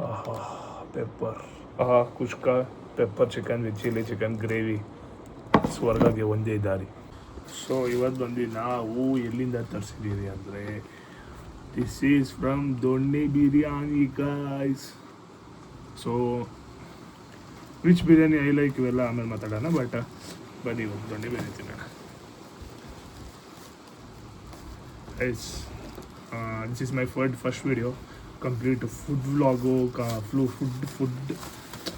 ಆಹಾ pepper kushka pepper chicken with chilli chicken gravy ಸ್ವರ್ಗಕ್ಕೆ ಒಂದೇ ದಾರಿ. ಸೊ ಇವತ್ತು ಬಂದು ನಾವು ಎಲ್ಲಿಂದ ತರಿಸಿದ್ದೀವಿ ಅಂದರೆ this is from donne biryani guys. So which biryani I like ಇವೆಲ್ಲ ಆಮೇಲೆ ಮಾತಾಡೋಣ, ಬಟ್ ಬನ್ನಿ ಇವತ್ತು ದೊಣ್ಣೆ ಬಿರಿಯಾನಿ ತಿನ್ನೋಣ. Guys this is my first video, complete food vlog, food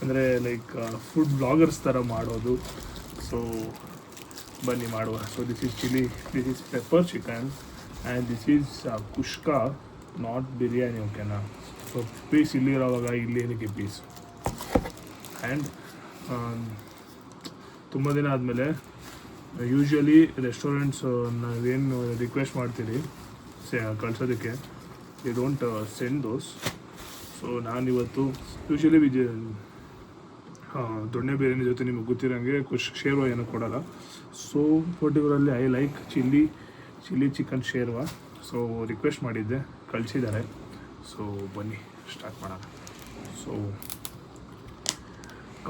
ಅಂದರೆ ಲೈಕ್ ಫುಡ್ ವ್ಲಾಗರ್ಸ್ ಥರ ಮಾಡೋದು. ಸೊ ಬನ್ನಿ ಮಾಡುವ. So this is chilli, this is pepper chicken and this is kushka, not biryani, ಓಕೆನಾ. ಸೊ ಪೀಸ್ ಇಲ್ಲಿರೋವಾಗ ಇಲ್ಲಿ ಏನಕ್ಕೆ ಪೀಸ್. ಆ್ಯಂಡ್ ತುಂಬ ದಿನ ಆದಮೇಲೆ ಯೂಶ್ವಲಿ ರೆಸ್ಟೋರೆಂಟ್ಸ್ ನಾವೇನು ರಿಕ್ವೆಸ್ಟ್ ಮಾಡ್ತೀರಿ ಕಳ್ಸೋದಕ್ಕೆ, they don't send those. So ನಾನಿವತ್ತು ಯೂಶ್ವಲಿ ದೊಣ್ಣೆ ಬಿರಿಯಾನಿ ಜೊತೆ ನಿಮಗೆ ಗೊತ್ತಿರೋಂಗೆ ಶೇರ್ವಾ ಏನೂ ಕೊಡೋಲ್ಲ. So particularly I like chilli chicken ಶೇರ್ವಾ. ಸೊ ರಿಕ್ವೆಸ್ಟ್ ಮಾಡಿದ್ದೆ, ಕಳಿಸಿದ್ದಾರೆ. ಸೊ ಬನ್ನಿ ಸ್ಟಾರ್ಟ್ ಮಾಡೋಣ. ಸೊ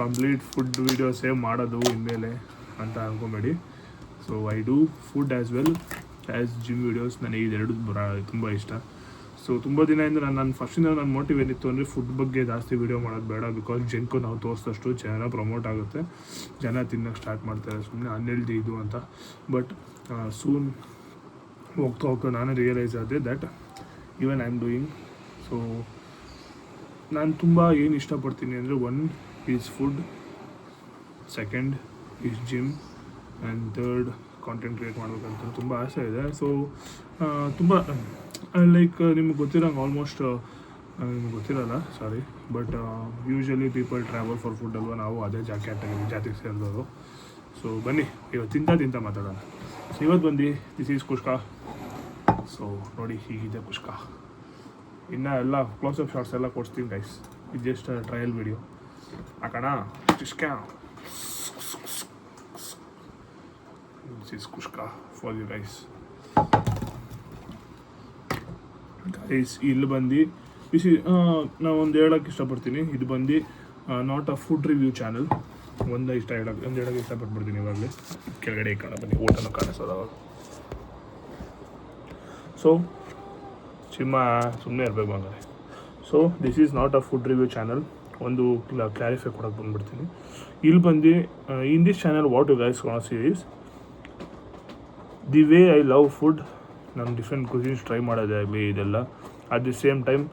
ಕಂಪ್ಲೀಟ್ ಫುಡ್ ವೀಡಿಯೋಸೇ ಮಾಡೋದು ಇನ್ಮೇಲೆ ಅಂತ ಅಂದ್ಕೊಬೇಡಿ. So I do food as well as gym videos. ನನಗೆ ಇದೆರಡು ತುಂಬ ಇಷ್ಟ. ಸೊ ತುಂಬ ದಿನದಿಂದ ನಾನು ಫಸ್ಟಿಂದ ನನ್ನ ಮೋಟಿವ್ ಏನಿತ್ತು ಅಂದರೆ ಫುಡ್ ಬಗ್ಗೆ ಜಾಸ್ತಿ ವೀಡಿಯೋ ಮಾಡೋದು ಬೇಡ, ಬಿಕಾಸ್ ಜನಕ್ಕೂ ನಾವು ತೋರಿಸಿದಷ್ಟು ಜನ ಪ್ರಮೋಟ್ ಆಗುತ್ತೆ, ಜನ ತಿನ್ನೋಕ್ಕೆ ಸ್ಟಾರ್ಟ್ ಮಾಡ್ತಾರೆ, ಸುಮ್ಮನೆ ಅನ್ಹೆಲ್ದಿ ಇದು ಅಂತ. ಬಟ್ ಸೂನ್ ಹೋಗ್ತಾ ನಾನು ರಿಯಲೈಸ್ ಆದೆ that even I am doing. So ನಾನು ತುಂಬ ಏನು ಇಷ್ಟಪಡ್ತೀನಿ ಅಂದರೆ, one is food, second is gym, and third content create ಮಾಡಬೇಕಂತ ತುಂಬ ಆಸೆ ಇದೆ. ಸೊ ತುಂಬ ಲೈಕ್ ನಿಮ್ಗೆ ಗೊತ್ತಿರೋಂಗೆ ಆಲ್ಮೋಸ್ಟ್ ನಿಮ್ಗೆ ಗೊತ್ತಿರೋಲ್ಲ, sorry, but usually people travel for food ಅಲ್ವಾ, ನಾವು ಅದೇ ಜಾತಿಗೆ ಸೇರಿದವರು. ಸೊ ಬನ್ನಿ ಇವತ್ತು ತಿಂತ ಮಾತಾಡೋಣ. ಸೊ ಇವತ್ತು ಬಂದು ದಿಸ್ ಈಸ್ ಕುಷ್ಕಾ. ಸೊ ನೋಡಿ ಹೀಗಿದೆ ಕುಷ್ಕಾ. ಇನ್ನು ಎಲ್ಲ ಕ್ಲೋಸಪ್ ಶಾರ್ಟ್ಸ್ ಎಲ್ಲ ಕೊಡ್ಸ್ತೀನಿ ಗೈಸ್, ಇದು ಜಸ್ಟ್ ಟ್ರಯಲ್ ವಿಡಿಯೋ ಹಾಕೋಣ. Kushka, this is kushka for you guys. ಇಲ್ಲಿ ಬಂದು ನಾವು ಒಂದು ಹೇಳೋಕ್ಕೆ ಇಷ್ಟಪಡ್ತೀನಿ, ಇದು ಬಂದು not a food review channel. ಒಂದು ಹೇಳೋಕ್ಕೆ ಇಷ್ಟಪಟ್ಬಿಡ್ತೀನಿ ಇವಾಗಲೇ. ಕೆಳಗಡೆ ಕಾಣ ಬನ್ನಿ, ಊಟನೂ ಕಾಣಿಸೋದು ಅವಾಗ. ಸೊ ಸುಮ್ಮನೆ ಇರಬೇಕು ಹಂಗಾರೆ. So this is not a food review channel. ಒಂದು ಕ್ಲಾರಿಫೈ ಕೊಡೋಕ್ಕೆ ಬಂದುಬಿಡ್ತೀನಿ. ಇಲ್ಲಿ ಬಂದು in this channel what you guys want to see is the way I love food. ನಾನು ಡಿಫ್ರೆಂಟ್ ಕ್ವಿಸಿನ್ಸ್ ಟ್ರೈ ಮಾಡೋದೇ ಆಗಲಿ ಇದೆಲ್ಲ. ಅಟ್ ದಿ ಸೇಮ್ ಟೈಮ್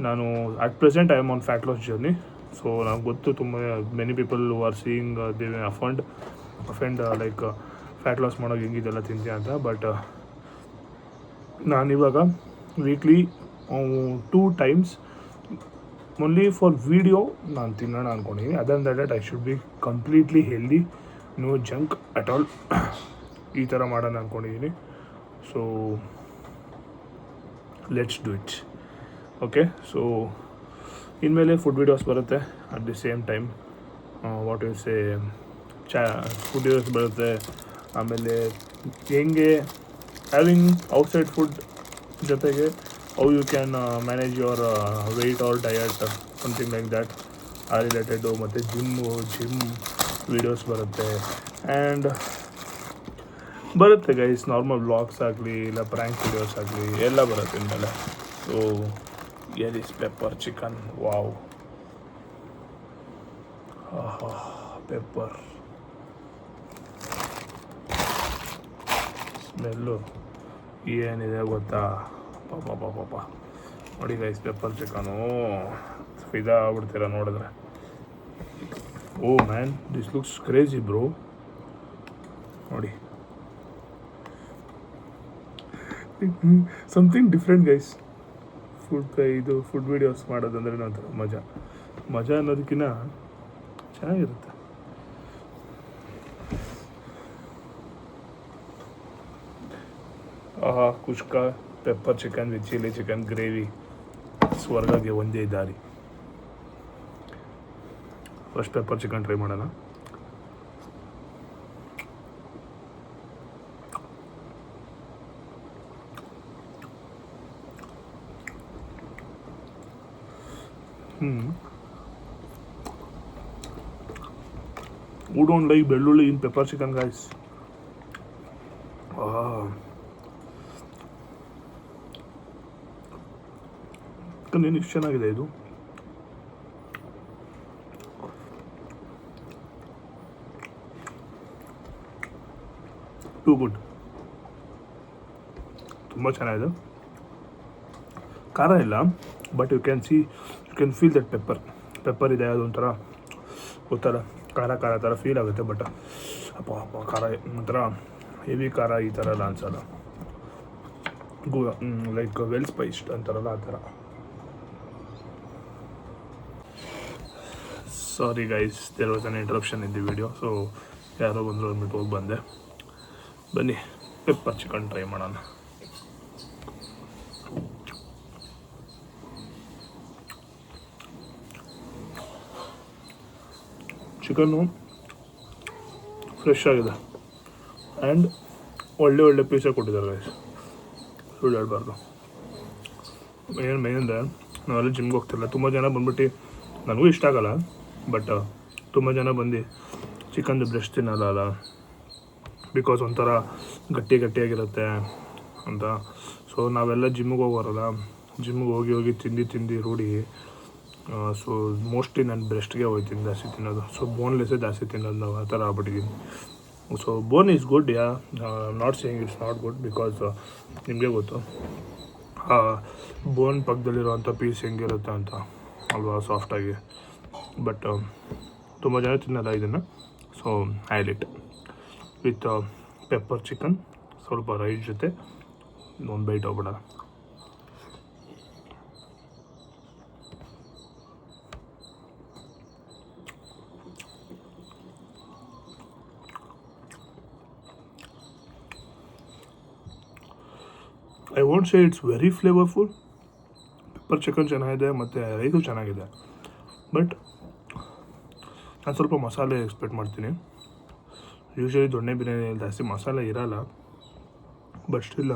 ನಾನು at present I am on fat loss journey. So ನನಗೆ ಗೊತ್ತು ತುಂಬ many people who are seeing they offend like fat loss ಮಾಡೋದು ಹೆಂಗಿದೆಲ್ಲ ತಿಂತೀಯ ಅಂತ. ಬಟ್ ನಾನಿವಾಗ weekly 2 times only for video ನಾನು ತಿನ್ನೋಣ ಅಂದ್ಕೊಂಡಿದ್ದೀನಿ. Other than that I should be completely healthy, no junk at all, ಈ ಥರ ಮಾಡೋಣ ಅಂದ್ಕೊಂಡಿದ್ದೀನಿ. So let's do it, okay. So ಇನ್ಮೇಲೆ ಫುಡ್ ವೀಡಿಯೋಸ್ ಬರುತ್ತೆ. At the same time what you say food videos ಬರುತ್ತೆ. ಆಮೇಲೆ ಹೆಂಗೆ ಹ್ಯಾವಿಂಗ್ ಔಟ್ಸೈಡ್ ಫುಡ್ ಜೊತೆಗೆ how you can manage your weight or diet, something like that ಆ related. ಮತ್ತು gym videos ಬರುತ್ತೆ. And ಬರುತ್ತೆ ಗೈಸ್, ನಾರ್ಮಲ್ ವ್ಲಾಗ್ಸ್ ಆಗಲಿ ಇಲ್ಲ ಪ್ರ್ಯಾಂಕ್ ವೀಡಿಯೋಸ್ ಆಗಲಿ ಎಲ್ಲ ಬರುತ್ತೆ ಇನ್ಮೇಲೆ. So here is pepper chicken. Wow, pepper smell ಏನಿದೆ ಗೊತ್ತಾ, ಪಾಪ ನೋಡಿ ಗೈಸ್, ಪೆಪ್ಪರ್ ಚಿಕನು ಫಿದಾ ಆಗ್ಬಿಡ್ತೀರ ನೋಡಿದ್ರೆ. Oh man, this looks crazy bro. ನೋಡಿ something different guys. Food videos ಮಾಡೋದಂದ್ರೆ ಒಂಥರ ಮಜಾ ಅನ್ನೋದಕ್ಕಿಂತ ಚೆನ್ನಾಗಿರುತ್ತೆ. Kushka pepper chicken with chilli chicken gravy ಸ್ವರ್ಗಕ್ಕೆ ಒಂದೇ ದಾರಿ. ಫಸ್ಟ್ ಪೆಪ್ಪರ್ ಚಿಕನ್ ಟ್ರೈ ಮಾಡೋಣ. Who don't like ಬೆಳ್ಳುಳ್ಳಿ in pepper chicken, guys? Chicken ಇಷ್ಟು ಚೆನ್ನಾಗಿದೆ ಇದು. Too good. ತುಂಬ ಚೆನ್ನಾಗಿದೆ. ಖಾರ ಇಲ್ಲ, but you can feel that pepper ಇದೆ. ಅದೊಂಥರ ಗೊತ್ತಲ್ಲ, ಖಾರ ಥರ ಫೀಲ್ ಆಗುತ್ತೆ. ಬಟ್ ಅಪ್ಪ ಖಾರ ಒಂಥರ ಹೆವಿ ಖಾರ ಈ ಥರ ಎಲ್ಲ ಅನ್ಸಲ್ಲ. ಲೈಕ್ ವೆಲ್ ಸ್ಪೈಸ್ಡ್ ಅಂತಾರಲ್ಲ ಆ ಥರ. Sorry guys, there was an interruption in the video. So ಯಾರೋ ಬಂದರು ಅಂದ್ಬಿಟ್ಟು ಹೋಗಿ ಬಂದೆ. ಬನ್ನಿ ಪೆಪ್ಪರ್ ಚಿಕನ್ ಟ್ರೈ ಮಾಡೋಣ. ಚಿಕನ್ನು ಫ್ರೆಶ್ ಆಗಿದೆ ಆ್ಯಂಡ್ ಒಳ್ಳೆ ಪೀಸೇ ಕೊಟ್ಟಿದ್ದಾರೆ ಗೈಸ್, ಸುಳ್ಳು ಹೇಳ್ಬಾರ್ದು. ಮೇನ್ ಅಂದರೆ ನಾವೆಲ್ಲ ಜಿಮ್ಗೆ ಹೋಗ್ತಿಲ್ಲ. ತುಂಬ ಜನ ಬಂದ್ಬಿಟ್ಟು, ನನಗೂ ಇಷ್ಟ ಆಗಲ್ಲ, ಬಟ್ ತುಂಬ ಜನ ಬಂದು ಚಿಕನ್ದು ಬ್ರೆಸ್ಟ್ ತಿನ್ನಲ್ಲ, ಬಿಕಾಸ್ ಒಂಥರ ಗಟ್ಟಿಯಾಗಿರುತ್ತೆ ಅಂತ. ಸೊ ನಾವೆಲ್ಲ ಜಿಮ್ಮಿಗೆ ಹೋಗೋರಲ್ಲ, ಜಿಮ್ಮಿಗೆ ಹೋಗಿ ತಿಂದು ರೂಢಿ. ಸೊ ಮೋಸ್ಟ್ಲಿ ನಾನು ಬ್ರೆಸ್ಟ್ಗೆ ಹೋಗ್ತೀನಿ ಜಾಸ್ತಿ ತಿನ್ನೋದು. ಸೊ ಬೋನ್ಲೆಸ್ಸೇ ಜಾಸ್ತಿ ತಿನ್ನೋದು ನಾವು, ಆ ಥರ ಆಗ್ಬಿಟ್ಟಿದ್ದೀನಿ. So bone is good, not saying it's not good, because ನಿಮಗೆ ಗೊತ್ತು ಬೋನ್ ಪಕ್ಕದಲ್ಲಿರೋವಂಥ ಪೀಸ್ ಹೆಂಗಿರುತ್ತೆ ಅಂತ ಅಲ್ವಾ, ಸಾಫ್ಟಾಗಿ. ಬಟ್ ತುಂಬ ಜನ ತಿನ್ನಲ್ಲ ಇದನ್ನು. So highlight with pepper chicken, ಸ್ವಲ್ಪ ರೈಸ್ ಜೊತೆ ಒಂದು ಬೈಟ್ ಹೋಗ್ಬಿಡೋಣ. I want say it's very flavourful. Pepper chicken ಚೆನ್ನಾಗಿದೆ ಮತ್ತು ರೈಸು ಚೆನ್ನಾಗಿದೆ. ಬಟ್ ನಾನು ಸ್ವಲ್ಪ ಮಸಾಲೆ ಎಕ್ಸ್ಪೆಕ್ಟ್ ಮಾಡ್ತೀನಿ. ಯೂಶ್ವಲಿ ದೊಣ್ಣೆ ಬಿರಿಯಾನಿಯಲ್ಲಿ ಜಾಸ್ತಿ ಮಸಾಲೆ ಇರಲ್ಲ, ಬಟ್ ಸ್ಟಿಲ್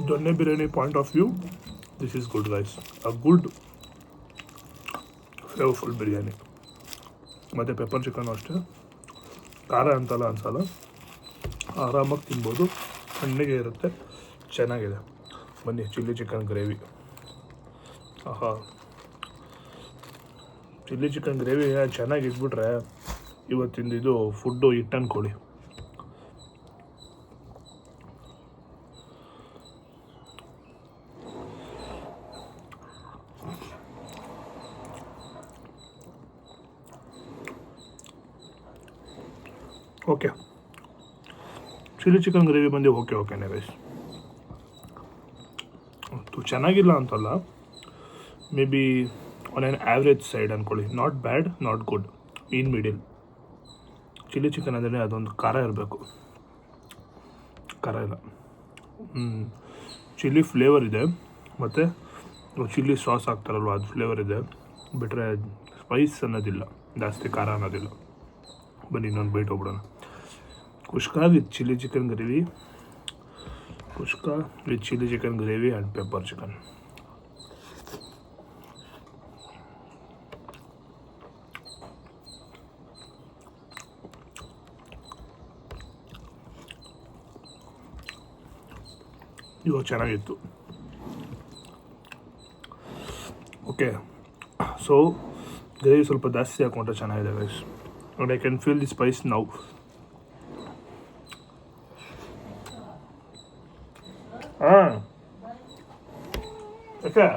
ದೊಣ್ಣೆ biryani point of view, this is good guys. A good flavourful biryani. ಮತ್ತು ಪೆಪ್ಪರ್ ಚಿಕನ್ ಅಷ್ಟೇ ಖಾರ ಅಂತಲ್ಲ ಅನ್ಸಲ್ಲ, ಆರಾಮಾಗಿ ತಿನ್ಬೋದು, ಸಣ್ಣಗೆ ಇರುತ್ತೆ, ಚೆನ್ನಾಗಿದೆ. ಬನ್ನಿ chilli chicken gravy. Chilli chicken gravy ಚೆನ್ನಾಗಿ ಇದ್ಬಿಟ್ರೆ ಇವತ್ತಿಂದು ಇದು ಫುಡ್ಡು ಹಿಟ್ ಅನ್ಕೊಳ್ಳಿ. ಓಕೆ, ಚಿಲ್ಲಿ ಚಿಕನ್ ಗ್ರೇವಿ ಬಂದು ಓಕೆನೇ ಗೈಸ್. ಚೆನ್ನಾಗಿಲ್ಲ ಅಂತಲ್ಲ, maybe on an average side ಅಂದ್ಕೊಳ್ಳಿ. Not bad, not good, in middle. Chilli chicken ಅಂದರೆ ಅದೊಂದು ಖಾರ ಇರಬೇಕು, ಖಾರ ಇಲ್ಲ. ಚಿಲ್ಲಿ ಫ್ಲೇವರ್ ಇದೆ, ಮತ್ತು ಚಿಲ್ಲಿ ಸಾಸ್ ಹಾಕ್ತಾರಲ್ವ ಅದು ಫ್ಲೇವರ್ ಇದೆ, ಬಿಟ್ಟರೆ ಸ್ಪೈಸ್ ಅನ್ನೋದಿಲ್ಲ, ಜಾಸ್ತಿ ಖಾರ ಅನ್ನೋದಿಲ್ಲ. ಬನ್ನಿ ಇನ್ನೊಂದು ಬೈಟ್ ಹೋಗ್ಬಿಡೋಣ. Kushka with chilli chicken gravy, kushka with chilli chicken gravy and pepper chicken. ಇವಾಗ ಚೆನ್ನಾಗಿತ್ತು. ಓಕೆ, ಸೊ ಗ್ರೇವಿ ಸ್ವಲ್ಪ ಜಾಸ್ತಿ ಹಾಕೊಂಡ್ರೆ ಚೆನ್ನಾಗಿದೆ guys. And I can feel the spice now. ಯಾಕೆ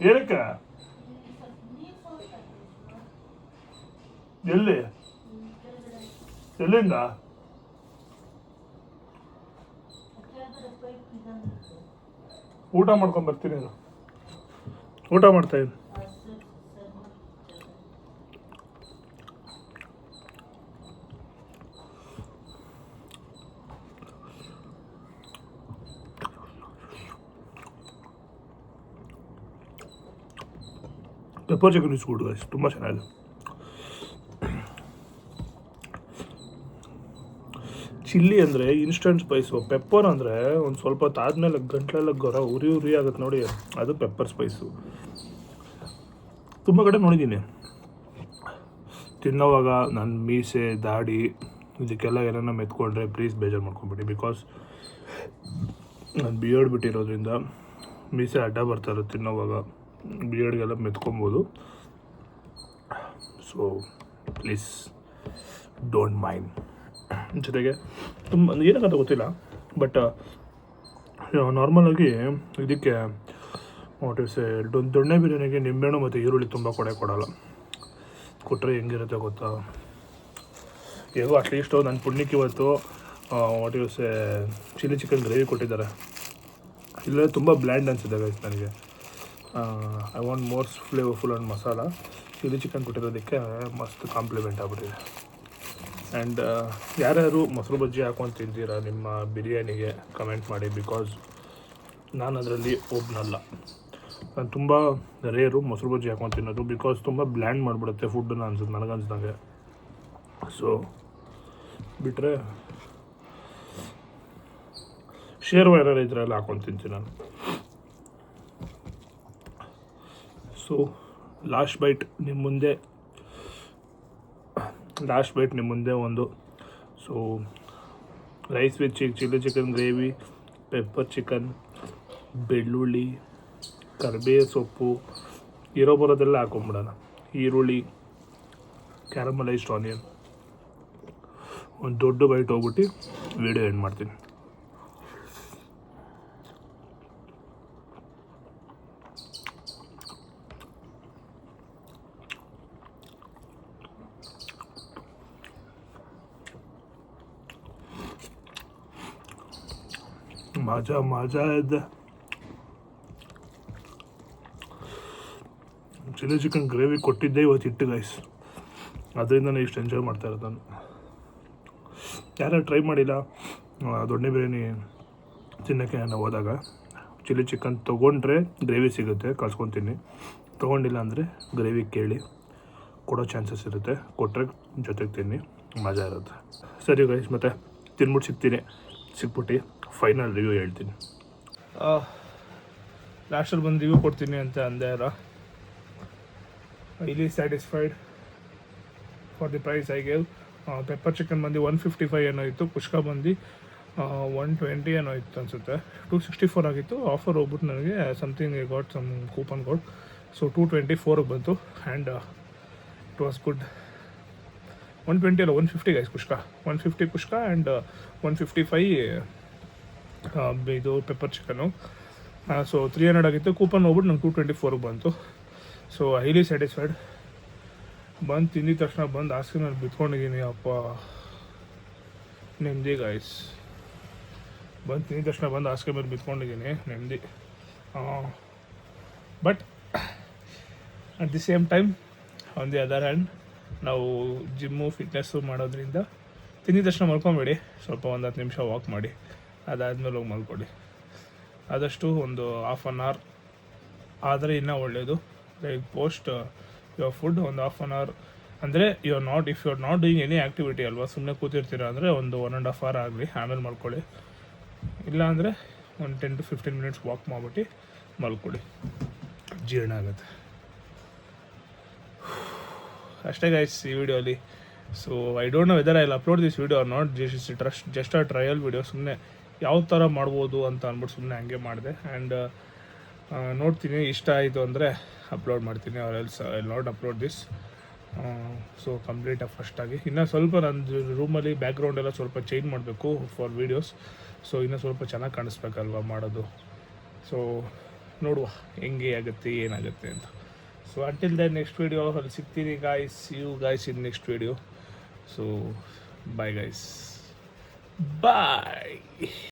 ಏನಕ್ಕ ಎಲ್ಲಿಂದ ಊಟ ಮಾಡ್ಕೊಂಡು ಬರ್ತೀನಿ. ಊಟ ಮಾಡ್ತಾಯಿದ್ದೀನಿ. Pepper chicken is good guys, ತುಂಬ ಚೆನ್ನಾಗಿದೆ. ಚಿಲ್ಲಿ ಅಂದರೆ ಇನ್ಸ್ಟಂಟ್ ಸ್ಪೈಸು, ಪೆಪ್ಪರ್ ಅಂದರೆ ಒಂದು ಸ್ವಲ್ಪ ಹೊತ್ತು ಆದಮೇಲೆ ಗಂಟ್ಲೆಲ್ಲ ಉರಿ ಉರಿ ಆಗುತ್ತೆ ನೋಡಿ, ಅದು ಪೆಪ್ಪರ್ ಸ್ಪೈಸು. ತುಂಬ ಕಡೆ ನೋಡಿದ್ದೀನಿ ತಿನ್ನೋವಾಗ ನನ್ನ ಮೀಸೆ ದಾಡಿ ಇದಕ್ಕೆಲ್ಲ ಏನಾರ ಮೆತ್ಕೊಂಡ್ರೆ ಪ್ಲೀಸ್ ಬೇಜಾರು ಮಾಡ್ಕೊಂಬಿಡಿ. ಬಿಕಾಸ್ ನಾನು ಬಿಯರ್ಡ್ ಬಿಟ್ಟಿರೋದ್ರಿಂದ ಮೀಸೆ ಅಡ್ಡ ಬರ್ತಾರೆ ತಿನ್ನೋವಾಗ, ಬಿಯರ್ಡ್ಗೆಲ್ಲ ಮೆತ್ಕೊಬೋದು. So please don't mind. ಜೊತೆಗೆ ತುಂಬ ಏನಕ್ಕಂತ ಗೊತ್ತಿಲ್ಲ, ಬಟ್ ನಾರ್ಮಲಾಗಿ ಇದಕ್ಕೆ ವಾಟಿವ್ಸೆ ದೊಣ್ಣೆ ಬಿರಿಯಾನಿಗೆ ನಿಂಬೆಹಣ್ಣು ಮತ್ತು ಈರುಳ್ಳಿ ತುಂಬ ಕೊಡಲ್ಲ. ಕೊಟ್ಟರೆ ಹೆಂಗಿರುತ್ತೆ ಗೊತ್ತಾ? ಹೇಗೋ ಅಟ್ಲೀಸ್ಟು ನನ್ನ ಪುಣ್ಯಕ್ಕೆ ಇವತ್ತು ವಾಟಿವ್ಸೆ ಚಿಲ್ಲಿ ಚಿಕನ್ ಗ್ರೇವಿ ಕೊಟ್ಟಿದ್ದಾರೆ. ಇಲ್ಲ ತುಂಬ ಬ್ಲ್ಯಾಂಡ್ ಅನಿಸಿದೆ ಗೈಸ್ ನನಗೆ. I want more flavourful and masala. Chilli chicken ಕೊಟ್ಟಿರೋದಕ್ಕೆ ಮಸ್ತ್ ಕಾಂಪ್ಲಿಮೆಂಟ್ ಆಗ್ಬಿಟ್ಟಿದೆ. ಆ್ಯಂಡ್ ಯಾರ್ಯಾರು ಮೊಸರು ಬಜ್ಜಿ ಹಾಕೊಂಡು ತಿಂತೀರಾ ನಿಮ್ಮ ಬಿರಿಯಾನಿಗೆ ಕಮೆಂಟ್ ಮಾಡಿ. ಬಿಕಾಸ್ ನಾನು ಅದರಲ್ಲಿ ಒಬ್ಬನಲ್ಲ. ನಾನು ತುಂಬ ರೇರು ಮೊಸರು ಬಜ್ಜಿ ಹಾಕೊಂಡು ತಿನ್ನೋದು. ಬಿಕಾಸ್ ತುಂಬ ಬ್ಲ್ಯಾಂಡ್ ಮಾಡಿಬಿಡುತ್ತೆ ಫುಡ್ಡನ್ನು ಅನ್ಸುತ್ತೆ ನನಗನ್ಸ್ದಂಗೆ. ಸೊ ಬಿಟ್ಟರೆ ಶೇರ್ವ ಏನಾರು ಇದರಲ್ಲಿ ಹಾಕೊಂಡು ತಿಂತೀನಿ ನಾನು. ಸೊ ಲಾಸ್ಟ್ ಬೈಟ್ ನಿಮ್ಮ ಮುಂದೆ ಒಂದು. So rice with chilli chicken gravy, pepper chicken, ಬೆಳ್ಳುಳ್ಳಿ, ಕರಿಬೇವು ಸೊಪ್ಪು ಇರೋ ಬರೋದೆಲ್ಲ ಹಾಕೊಂಬಿಡೋಣ. ಈರುಳ್ಳಿ, ಕ್ಯಾರಮಲೈಸ್ಡ್ ಆನಿಯನ್, ಒಂದು ದೊಡ್ಡ ಬೈಟ್ ಹೋಗ್ಬಿಟ್ಟು ವೀಡಿಯೋ ಎಂಡ್ ಮಾಡ್ತೀನಿ. ಮಜಾ ಇದೆ. ಚಿಲ್ಲಿ ಚಿಕನ್ ಗ್ರೇವಿ ಕೊಟ್ಟಿದ್ದೆ ಇವತ್ತು ಇಟ್ಟು ಗೈಸ್, ಅದರಿಂದನೇ ಇಷ್ಟು ಎಂಜಾಯ್ ಮಾಡ್ತಾ ಇರೋದು ನಾನು. ಯಾರು ಟ್ರೈ ಮಾಡಿಲ್ಲ ದೊಣ್ಣೆ ಬಿರಿಯಾನಿ ತಿನ್ನೋಕ್ಕೆ ನಾನು ಹೋದಾಗ, ಚಿಲ್ಲಿ ಚಿಕನ್ ತೊಗೊಂಡ್ರೆ ಗ್ರೇವಿ ಸಿಗುತ್ತೆ, ಕಳ್ಸ್ಕೊತೀನಿ. ತೊಗೊಂಡಿಲ್ಲ ಅಂದರೆ ಗ್ರೇವಿ ಕೇಳಿ, ಕೊಡೋ ಚಾನ್ಸಸ್ ಇರುತ್ತೆ. ಕೊಟ್ಟರೆ ಜೊತೆಗೆ ತಿನ್ನಿ, ಮಜಾ ಇರುತ್ತೆ. ಸರಿ ಗೈಸ್, ಮತ್ತೆ ತಿನ್ಬಿಟ್ಟು ಸಿಕ್ಬಿಟ್ಟು ಫೈನಲ್ ರಿವ್ಯೂ ಹೇಳ್ತೀನಿ. ಲಾಸ್ಟಲ್ಲಿ ಬಂದು ರಿವ್ಯೂ ಕೊಡ್ತೀನಿ ಅಂತ ಅಂದೆ ಅಲ್ಲ. ಇಲ್ಲಿ satisfied for the price I gave. Pepper chicken ಬಂದು 155 ಏನೋ ಇತ್ತು, ಕುಷ್ಕಾ ಬಂದು 120 ಏನೋ ಇತ್ತು ಅನಿಸುತ್ತೆ. 264 ಆಗಿತ್ತು. ಆಫರ್ ಹೋಗ್ಬಿಟ್ಟು ನನಗೆ something I got some coupon code. So 224 ಬಂತು ಆ್ಯಂಡ್ ಇಟ್ ವಾಸ್ ಗುಡ್. 120 ಅಲ್ಲ 150 ಗೈಸ್ ಕುಷ್ಕಾ. 150 ಕುಷ್ಕಾ ಆ್ಯಂಡ್ 155 ಇದು ಪೆಪ್ಪರ್ ಚಿಕನ್ನು. ಸೊ 300 ಆಗಿತ್ತು. ಕೂಪನ್ ಹೋಗ್ಬಿಟ್ಟು ನಂಗೆ 224 ಬಂತು. So highly satisfied. ಬಂದು ತಿಂದಿದ ತಕ್ಷಣ ಬಂದು ಹಾಸಿಗೆ ಮೇಲೆ ಬಿತ್ಕೊಂಡಿದ್ದೀನಿ. ಅಪ್ಪ ನೆಮ್ಮದಿ ಗೈಸ್. ಬಂದು ತಿಂದಿದ ತಕ್ಷಣ ಬಂದು ಹಾಸಿಗೆ ಮೇಲೆ ಬಿತ್ಕೊಂಡಿದ್ದೀನಿ, ನೆಮ್ಮದಿ. But at the same time on the other hand, ನಾವು ಜಿಮ್ಮು ಫಿಟ್ನೆಸ್ಸು ಮಾಡೋದ್ರಿಂದ ತಿಂದಿದ ತಕ್ಷಣ ಮಲ್ಕೊಬೇಡಿ. ಸ್ವಲ್ಪ 10 ನಿಮಿಷ ವಾಕ್ ಮಾಡಿ, ಅದಾದಮೇಲೆ ಹೋಗಿ ಮಲ್ಕೊಡಿ. ಆದಷ್ಟು ಒಂದು ಹಾಫ್ ಆನ್ ಅವರ್ ಆದರೆ ಇನ್ನೂ ಒಳ್ಳೆಯದು. ಲೈಕ್ ಪೋಸ್ಟ್ ಯುವರ್ ಫುಡ್ ಒಂದು ಹಾಫ್ ಆನ್ ಅವರ್ ಅಂದರೆ if you are not doing any activity ಅಲ್ವಾ, ಸುಮ್ಮನೆ ಕೂತಿರ್ತೀರ ಅಂದರೆ ಒಂದು 1.5 hour ಆಗಲಿ, ಆಮೇಲೆ ಮಲ್ಕೊಳ್ಳಿ. ಇಲ್ಲ ಅಂದರೆ ಒಂದು 10 to 15 minutes ವಾಕ್ ಮಾಡಿಬಿಟ್ಟು ಮಲ್ಕೊಳ್ಳಿ, ಜೀರ್ಣ ಆಗುತ್ತೆ. ಅಷ್ಟೇ ಗೈಸ್ ಈ ವಿಡಿಯೋಲಿ. So I don't know whether I will upload this video or not. Just a trial video. ಸುಮ್ಮನೆ ಯಾವ ಥರ ಮಾಡ್ಬೋದು ಅಂತ ಅಂದ್ಬಿಟ್ಟು ಸುಮ್ಮನೆ ಹಂಗೆ ಮಾಡಿದೆ. ಆ್ಯಂಡ್ ನೋಡ್ತೀನಿ, ಇಷ್ಟ ಆಯಿತು ಅಂದರೆ ಅಪ್ಲೋಡ್ ಮಾಡ್ತೀನಿ, or else I will not upload this. So ಕಂಪ್ಲೀಟಾಗಿ ಫಸ್ಟಾಗಿ ಇನ್ನೂ ಸ್ವಲ್ಪ ನನ್ನ ರೂಮಲ್ಲಿ ಬ್ಯಾಕ್ಗ್ರೌಂಡ್ ಎಲ್ಲ ಸ್ವಲ್ಪ ಚೇಂಜ್ ಮಾಡಬೇಕು ಫಾರ್ ವೀಡಿಯೋಸ್. ಸೊ ಇನ್ನೂ ಸ್ವಲ್ಪ ಚೆನ್ನಾಗಿ ಕಾಣಿಸ್ಬೇಕಲ್ವ ಮಾಡೋದು. ಸೊ ನೋಡುವ ಹೆಂಗೆ ಆಗುತ್ತೆ ಏನಾಗುತ್ತೆ ಅಂತ. So until then next video ಅಲ್ಲಿ ಸಿಗ್ತೀನಿ guys. You guys in next video. So bye guys, bye.